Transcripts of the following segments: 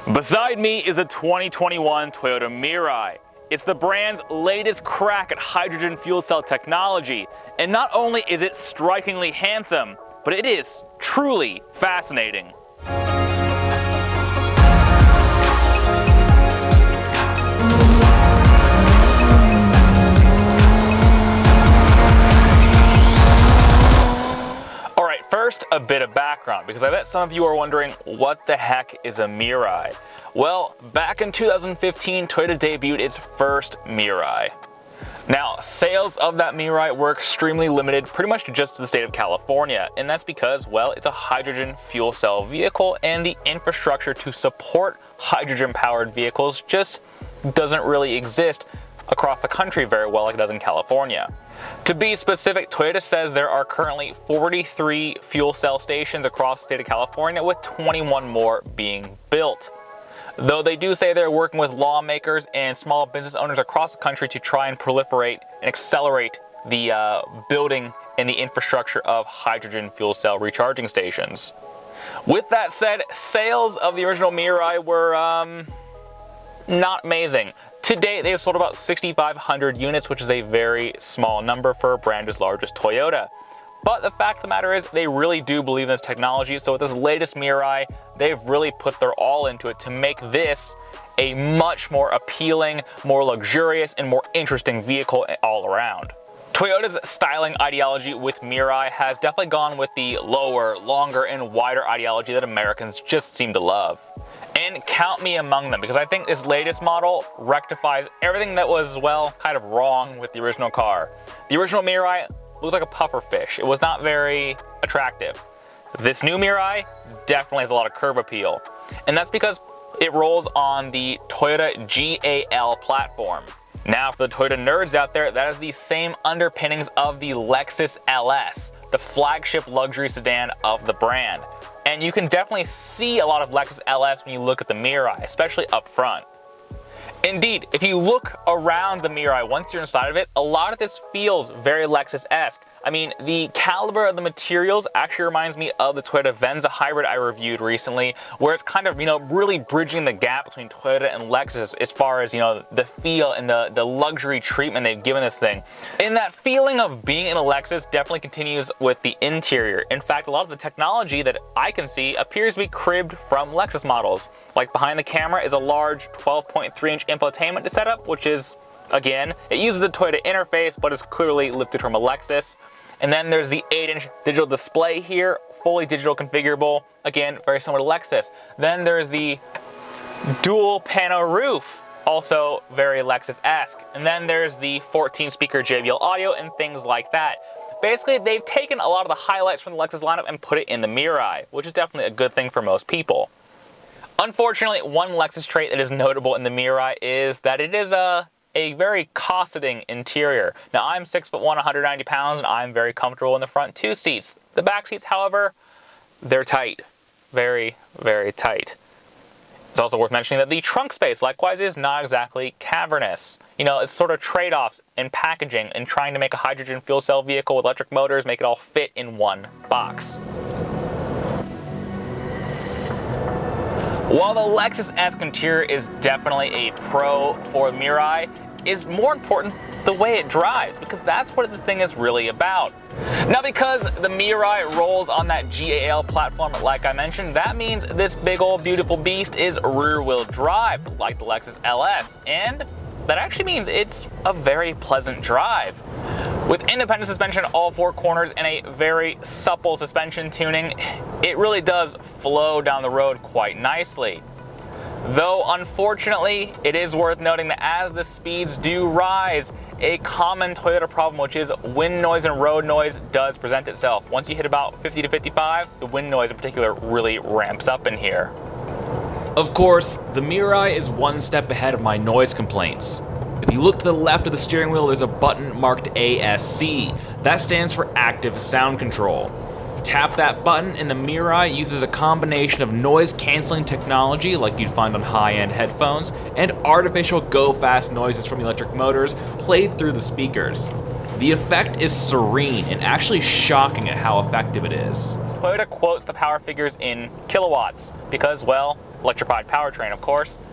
Beside me is the 2021 Toyota Mirai. It's the brand's latest crack at hydrogen fuel cell technology, and not only is it strikingly handsome, but it is truly fascinating. First, a bit of background, because I bet some of you are wondering, what the heck is a Mirai? Well, back in 2015, Toyota debuted its first Mirai. Now, sales of that Mirai were extremely limited, pretty much just to the state of California, and that's because, well, it's a hydrogen fuel cell vehicle, and the infrastructure to support hydrogen-powered vehicles just doesn't really exist across the country very well like it does in California. To be specific, Toyota says there are currently 43 fuel cell stations across the state of California, with 21 more being built. Though they do say they're working with lawmakers and small business owners across the country to try and proliferate and accelerate the building and the infrastructure of hydrogen fuel cell recharging stations. With that said, sales of the original Mirai were not amazing. To date, they have sold about 6,500 units, which is a very small number for a brand as large as Toyota. But the fact of the matter is, they really do believe in this technology, so with this latest Mirai, they've really put their all into it to make this a much more appealing, more luxurious, and more interesting vehicle all around. Toyota's styling ideology with Mirai has definitely gone with the lower, longer, and wider ideology that Americans just seem to love. And count me among them, because I think this latest model rectifies everything that was, well, kind of wrong with the original car. The original Mirai looks like a puffer fish. It was not very attractive. This new Mirai definitely has a lot of curb appeal. And that's because it rolls on the Toyota GAL platform. Now, for the Toyota nerds out there, that is the same underpinnings of the Lexus LS, the flagship luxury sedan of the brand. And you can definitely see a lot of Lexus LS when you look at the Mirai, especially up front. Indeed, if you look around the Mirai, once you're inside of it, a lot of this feels very Lexus-esque. I mean, the caliber of the materials actually reminds me of the Toyota Venza hybrid I reviewed recently, where it's kind of, really bridging the gap between Toyota and Lexus as far as, the feel and the luxury treatment they've given this thing. And that feeling of being in a Lexus definitely continues with the interior. In fact, a lot of the technology that I can see appears to be cribbed from Lexus models. Like behind the camera is a large 12.3-inch infotainment setup, which is, again, it uses the Toyota interface, but is clearly lifted from a Lexus. And then there's the 8-inch digital display here, fully digital configurable, again, very similar to Lexus. Then there's the dual panel roof, also very Lexus-esque. And then there's the 14-speaker JBL audio and things like that. Basically, they've taken a lot of the highlights from the Lexus lineup and put it in the Mirai, which is definitely a good thing for most people. Unfortunately, one Lexus trait that is notable in the Mirai is that it is a very cosseting interior. Now, I'm 6'1", 190 pounds, and I'm very comfortable in the front two seats. The back seats, however, they're tight. Very, very tight. It's also worth mentioning that the trunk space, likewise, is not exactly cavernous. It's sort of trade-offs in packaging and trying to make a hydrogen fuel cell vehicle with electric motors, make it all fit in one box. While the Lexus-esque interior is definitely a pro for the Mirai, is more important the way it drives, because that's what the thing is really about. Now, because the Mirai rolls on that GAL platform, like I mentioned, that means this big old beautiful beast is rear-wheel drive, like the Lexus LS, and that actually means it's a very pleasant drive. With independent suspension all four corners and a very supple suspension tuning, it really does flow down the road quite nicely. Though, unfortunately, it is worth noting that as the speeds do rise, a common Toyota problem, which is wind noise and road noise, does present itself. Once you hit about 50 to 55, the wind noise in particular really ramps up in here. Of course, the Mirai is one step ahead of my noise complaints. If you look to the left of the steering wheel, there's a button marked ASC. That stands for Active Sound Control. Tap that button and the Mirai uses a combination of noise-canceling technology like you'd find on high-end headphones and artificial go-fast noises from the electric motors played through the speakers. The effect is serene and actually shocking at how effective it is. Toyota quotes the power figures in kilowatts because, well, electrified powertrain, of course.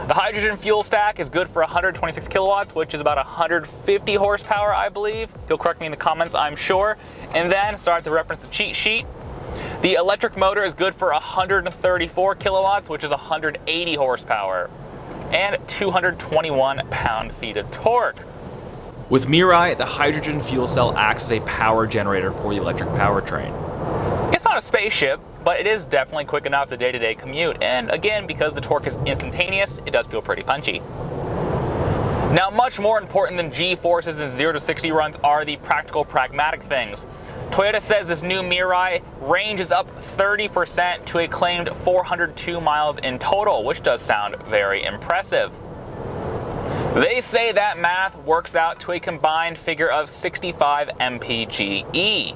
The hydrogen fuel stack is good for 126 kilowatts, which is about 150 horsepower, I believe. You'll correct me in the comments, I'm sure. And then, start to reference the cheat sheet. The electric motor is good for 134 kilowatts, which is 180 horsepower, and 221 pound-feet of torque. With Mirai, the hydrogen fuel cell acts as a power generator for the electric powertrain. It's not a spaceship, but it is definitely quick enough for the day-to-day commute, and again, because the torque is instantaneous, it does feel pretty punchy. Now, much more important than G-forces and 0 to 60 runs are the practical, pragmatic things. Toyota says this new Mirai ranges up 30% to a claimed 402 miles in total, which does sound very impressive. They say that math works out to a combined figure of 65 mpge,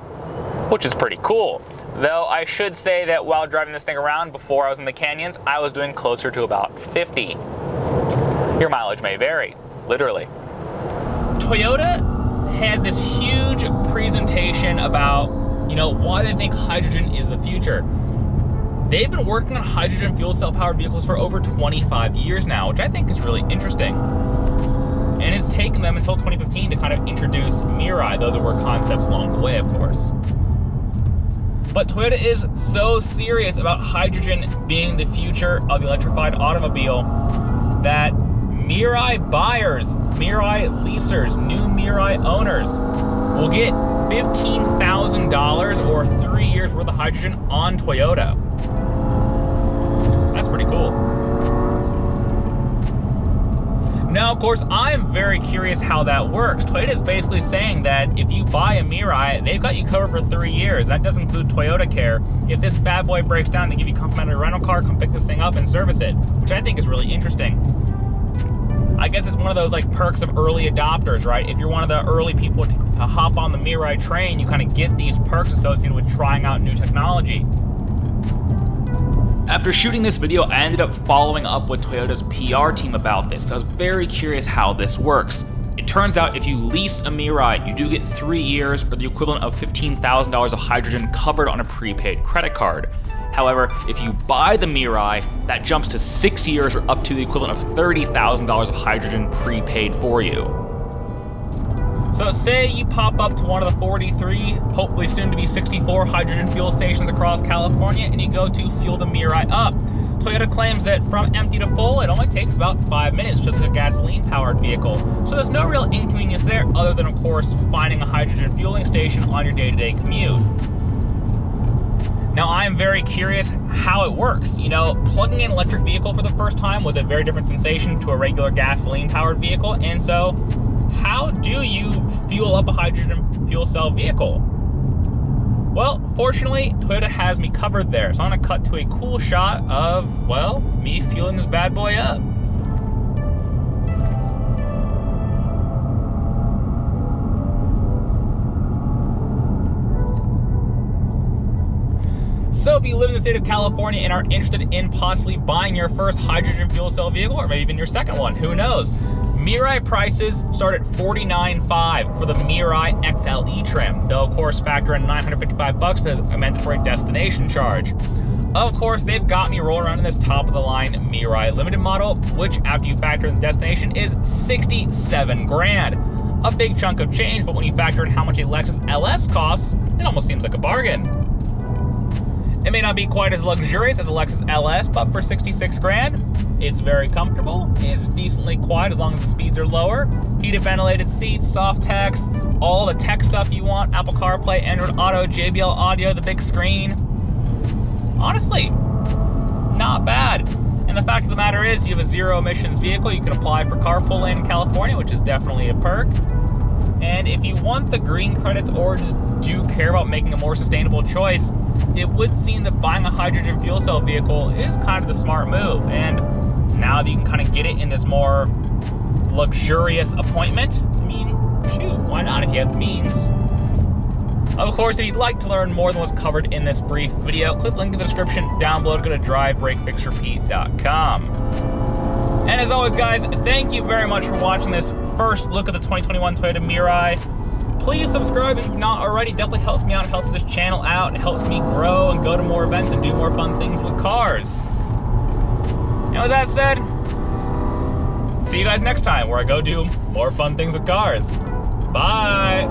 which is pretty cool. Though I should say that while driving this thing around before I was in the canyons, I was doing closer to about 50. Your mileage may vary, literally. Toyota had this huge presentation about, why they think hydrogen is the future. They've been working on hydrogen fuel cell powered vehicles for over 25 years now, which I think is really interesting. And it's taken them until 2015 to kind of introduce Mirai, though there were concepts along the way, of course. But Toyota is so serious about hydrogen being the future of the electrified automobile that Mirai buyers, Mirai leasers, new Mirai owners will get $15,000 or 3 years worth of hydrogen on Toyota. That's pretty cool. Now, of course, I'm very curious how that works. Toyota is basically saying that if you buy a Mirai, they've got you covered for 3 years. That doesn't include Toyota Care. If this bad boy breaks down, they give you a complimentary rental car, come pick this thing up and service it, which I think is really interesting. I guess it's one of those like perks of early adopters, right? If you're one of the early people to hop on the Mirai train, you kind of get these perks associated with trying out new technology. After shooting this video, I ended up following up with Toyota's PR team about this, so I was very curious how this works. It turns out if you lease a Mirai, you do get 3 years or the equivalent of $15,000 of hydrogen covered on a prepaid credit card. However, if you buy the Mirai, that jumps to 6 years or up to the equivalent of $30,000 of hydrogen prepaid for you. So say you pop up to one of the 43, hopefully soon to be 64 hydrogen fuel stations across California, and you go to fuel the Mirai up. Toyota claims that from empty to full, it only takes about 5 minutes, just like a gasoline-powered vehicle. So there's no real inconvenience there, other than, of course, finding a hydrogen fueling station on your day-to-day commute. Now, I am very curious how it works. Plugging in an electric vehicle for the first time was a very different sensation to a regular gasoline-powered vehicle, and so how do you fuel up a hydrogen fuel cell vehicle? Well, fortunately, Toyota has me covered there, so I'm gonna cut to a cool shot of, well, me fueling this bad boy up. So if you live in the state of California and are interested in possibly buying your first hydrogen fuel cell vehicle, or maybe even your second one, who knows? Mirai prices start at $49,500 for the Mirai XLE trim. They'll of course factor in $955 for the mandatory destination charge. Of course, they've got me rolling around in this top of the line Mirai Limited model, which after you factor in the destination is 67 grand. A big chunk of change, but when you factor in how much a Lexus LS costs, it almost seems like a bargain. It may not be quite as luxurious as a Lexus LS, but for 66 grand, it's very comfortable, it's decently quiet as long as the speeds are lower, heated ventilated seats, soft text, all the tech stuff you want, Apple CarPlay, Android Auto, JBL audio, the big screen. Honestly, not bad. And the fact of the matter is, you have a zero emissions vehicle, you can apply for carpool lane in California, which is definitely a perk. And if you want the green credits or just do care about making a more sustainable choice, it would seem that buying a hydrogen fuel cell vehicle is kind of the smart move. And now that you can kind of get it in this more luxurious appointment, I mean, shoot, why not if you have the means? Of course, if you'd like to learn more than what's covered in this brief video, click the link in the description down below to go to drivebreakfixrepeat.com. And as always, guys, thank you very much for watching this first look at the 2021 Toyota Mirai. Please subscribe if you've not already. It definitely helps me out, it helps this channel out, it helps me grow and go to more events and do more fun things with cars. And with that said, see you guys next time where I go do more fun things with cars. Bye!